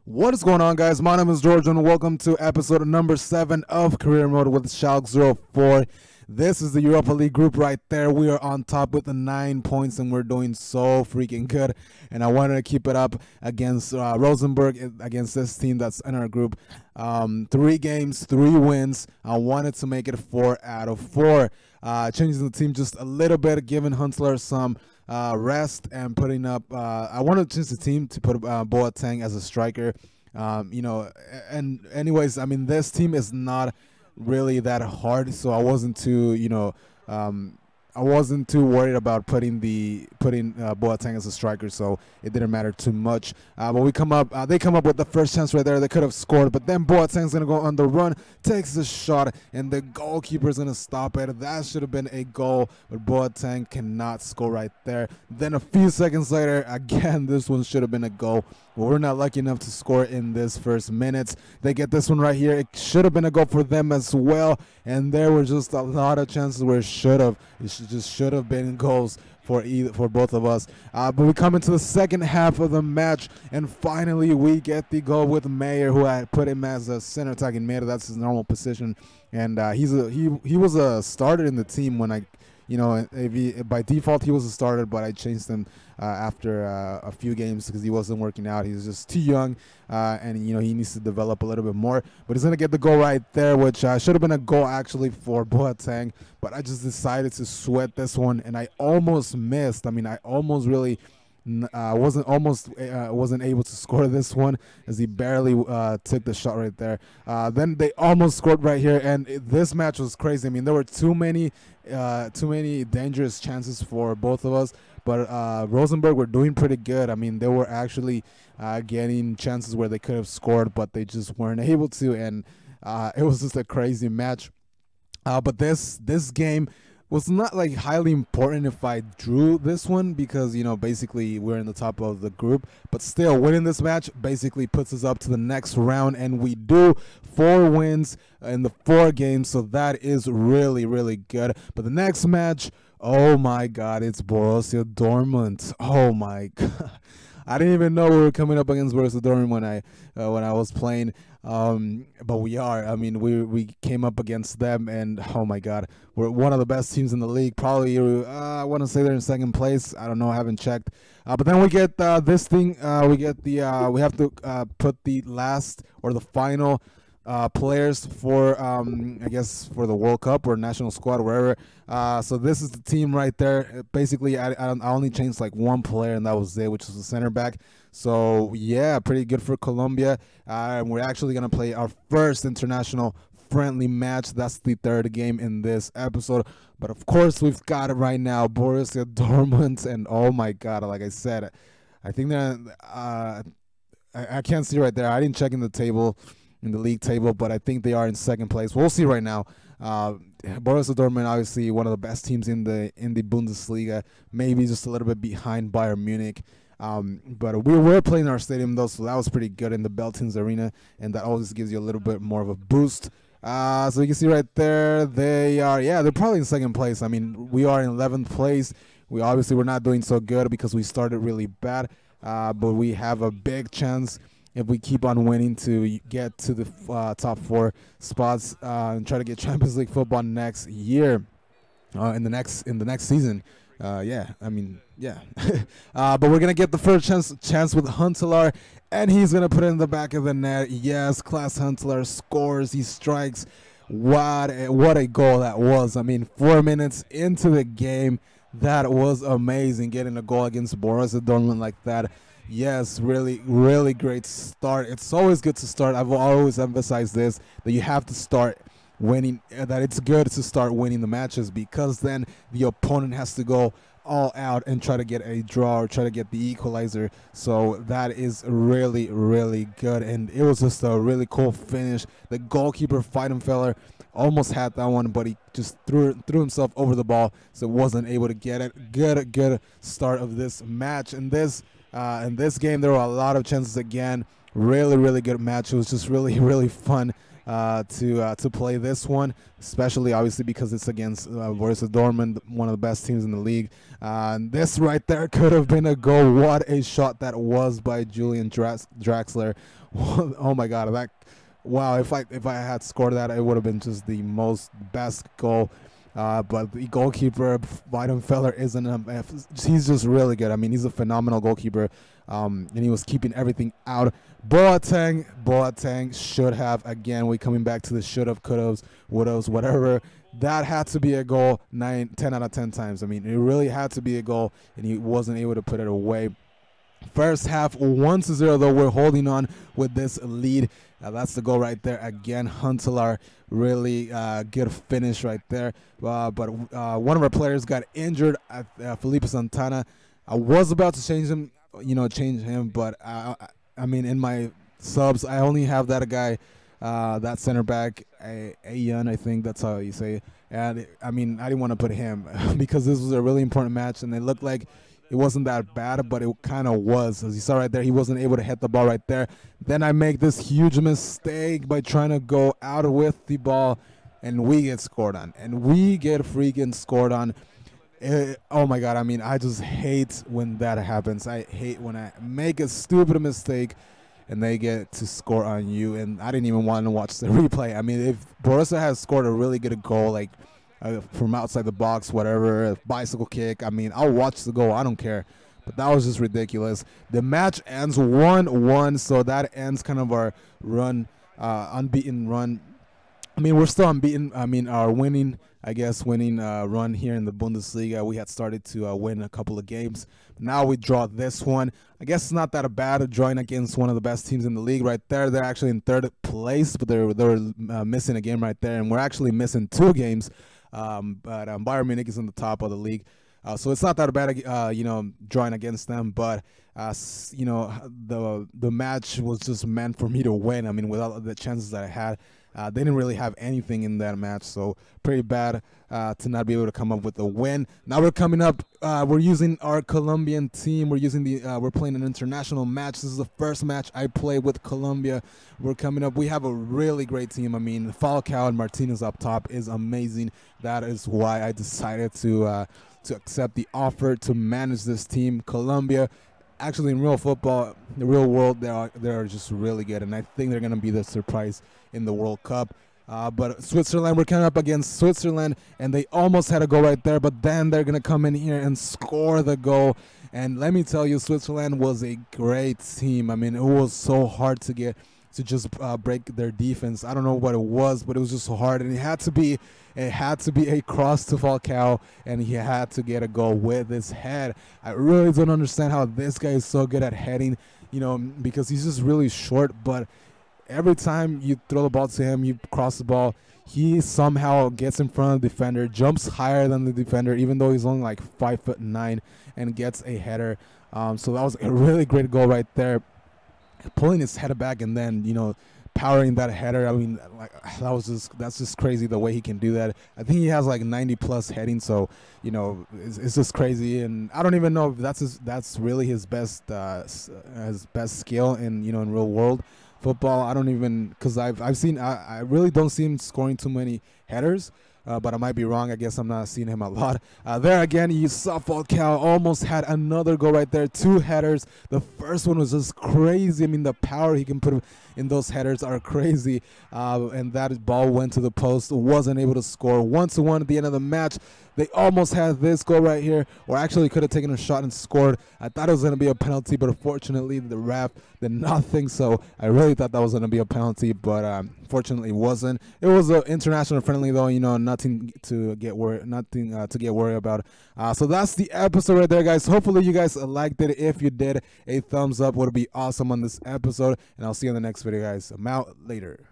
What is going on, guys? My name is George, and welcome to episode number 7 of Career Mode with Schalke 04. This is the Europa League group right there. We are on top with the 9 points, and we're doing so freaking good. And I wanted to keep it up against Rosenborg, against this team that's in our group. 3 games, 3 wins. I wanted to make it 4 out of 4. Changing the team just a little bit, giving Huntelaar some rest and putting up I wanted to change the team to put Boateng as a striker. And anyways, I mean, this team is not really that hard, so I wasn't too I wasn't too worried about putting Boateng as a striker, so it didn't matter too much. But they come up with the first chance right there. They could have scored, but then Boateng's gonna go on the run, takes the shot, and the goalkeeper's gonna stop it. That should have been a goal, but Boateng cannot score right there. Then a few seconds later, again, this one should have been a goal. But we're not lucky enough to score in this first minutes. They get this one right here. It should have been a goal for them as well, and there were just a lot of chances where it should have been goals for both of us. But we come into the second half of the match, and finally we get the goal with Mayer, who I put him as a center attacking mid. That's his normal position, and he was a starter in the team when by default he was a starter, but I changed him after a few games because he wasn't working out. He's just too young, and he needs to develop a little bit more. But he's gonna get the goal right there, which should have been a goal actually for Boateng, but I just decided to sweat this one, and I almost missed. I mean, I almost really wasn't able to score this one, as he barely took the shot right there. Then they almost scored right here, and this match was crazy. I mean, there were too many dangerous chances for both of us, but Rosenborg were doing pretty good. I mean, they were actually getting chances where they could have scored, but they just weren't able to, and it was just a crazy match. But this game was not like highly important if I drew this one, because basically we're in the top of the group, but still winning this match basically puts us up to the next round, and we do 4 wins in the 4 games, so that is really, really good. But the next match, oh my god, it's Borussia Dortmund. Oh my god, I didn't even know we were coming up against Borussia Dortmund when I was playing. But we are. I mean, we came up against them, and oh my god, we're one of the best teams in the league. Probably I want to say they're in second place. I don't know, I haven't checked. But then we get this thing. We have to put the last or the final players for I guess for the World Cup or national squad, wherever. So this is the team right there. Basically, I only changed like one player, and that was it, which was the center back. So yeah, pretty good for Colombia. And we're actually gonna play our first international friendly match. That's the 3rd game in this episode. But of course, we've got it right now, Borussia Dortmund, and oh my god, like I said, I think that I can't see right there. I didn't check in the table, in the league table, but I think they are in second place. We'll see right now. Borussia Dortmund, obviously one of the best teams in the Bundesliga, maybe just a little bit behind Bayern Munich. But we were playing in our stadium though, so that was pretty good, in the Beltins Arena, and that always gives you a little bit more of a boost. So you can see right there, they're probably in second place. I mean, we are in 11th place. We're not doing so good because we started really bad, but we have a big chance if we keep on winning to get to the top 4 spots and try to get Champions League football next year, in the next season. Yeah, I mean, yeah. But we're gonna get the first chance with Huntelaar, and he's gonna put it in the back of the net. Yes, Klaas Huntelaar scores. He strikes. What a goal that was! I mean, 4 minutes into the game, that was amazing. Getting a goal against Borussia Dortmund like that. Yes, really, really great start. It's always good to start. I've always emphasized this, that you have to start winning, that it's good to start winning the matches, because then the opponent has to go all out and try to get a draw or try to get the equalizer. So that is really, really good, and it was just a really cool finish. The goalkeeper, Weidenfeller, almost had that one, but he just threw himself over the ball, so wasn't able to get it. Good start of this match. In this game, there were a lot of chances again. Really, really good match. It was just really, really fun. to play this one, especially obviously because it's against Borussia Dortmund, one of the best teams in the league. This right there could have been a goal. What a shot that was by Julian Draxler. Oh my God, wow! If I had scored that, it would have been just the best goal. But the goalkeeper Weidenfeller he's just really good. I mean, he's a phenomenal goalkeeper, and he was keeping everything out. Boateng should have, again, we coming back to the should have, could have, would have, whatever. That had to be a goal 10 out of 10 times. I mean, it really had to be a goal, and he wasn't able to put it away. First half 1-0, though. We're holding on with this lead. That's the goal right there. Again, Huntelaar, really good finish right there. But one of our players got injured, Felipe Santana. I was about to change him, but I mean, in my subs, I only have that guy, that center back, Ayan, I think that's how you say it. And I mean, I didn't want to put him because this was a really important match, and it looked like it wasn't that bad, but it kind of was. As you saw right there, he wasn't able to hit the ball right there. Then I make this huge mistake by trying to go out with the ball, and we get scored on. And we get freaking scored on. Oh, my God. I mean, I just hate when that happens. I hate when I make a stupid mistake and they get to score on you. And I didn't even want to watch the replay. I mean, if Borussia has scored a really good goal, like, from outside the box, whatever, a bicycle kick, I mean, I'll watch the goal. I don't care. But that was just ridiculous. The match ends 1-1, so that ends kind of our run, unbeaten run. I mean, we're still unbeaten. I mean, our winning run here in the Bundesliga. We had started to win a couple of games. Now we draw this one. I guess it's not that bad of drawing against one of the best teams in the league right there. They're actually in third place, but they were missing a game right there, and we're actually missing 2 games. But Bayern Munich is in the top of the league, so it's not that bad, drawing against them. But the match was just meant for me to win. I mean, with all the chances that I had, they didn't really have anything in that match, so pretty bad to not be able to come up with a win. Now we're coming up. We're using our Colombian team. We're playing an international match. This is the first match I play with Colombia. We're coming up. We have a really great team. I mean, Falcao and Martinez up top is amazing. That is why I decided to accept the offer to manage this team. Colombia, actually, in real football, the real world, they're just really good, and I think they're going to be the surprise in the World Cup. But Switzerland, we're coming up against Switzerland, and they almost had a goal right there, but then they're going to come in here and score the goal. And let me tell you, Switzerland was a great team. I mean, it was so hard to just break their defense. I don't know what it was, but it was just so hard, and it had to be a cross to Falcao, and he had to get a goal with his head. I really don't understand how this guy is so good at heading, because he's just really short, but every time you throw the ball to him, you cross the ball, he somehow gets in front of the defender, jumps higher than the defender, even though he's only like 5'9", and gets a header. So that was a really great goal right there, pulling his head back and then powering that header. I mean, like, that's just crazy the way he can do that. I think he has like 90+ heading, so it's just crazy. And I don't even know if that's really his best skill in in real world football. I don't even, because I really don't see him scoring too many headers. But I might be wrong. I guess I'm not seeing him a lot. There again, you saw Falcao almost had another goal right there. 2 headers. The first one was just crazy. I mean, the power he can put in those headers are crazy. And that ball went to the post. Wasn't able to score. 1-1 at the end of the match. They almost had this goal right here, or actually could have taken a shot and scored. I thought it was going to be a penalty, but unfortunately the ref did not think so. I really thought that was going to be a penalty, but fortunately it wasn't. It was an international friendly though, nothing to get worried about. So that's the episode right there, guys. Hopefully you guys liked it. If you did, a thumbs up would be awesome on this episode, and I'll see you in the next video, guys. I'm out. Later.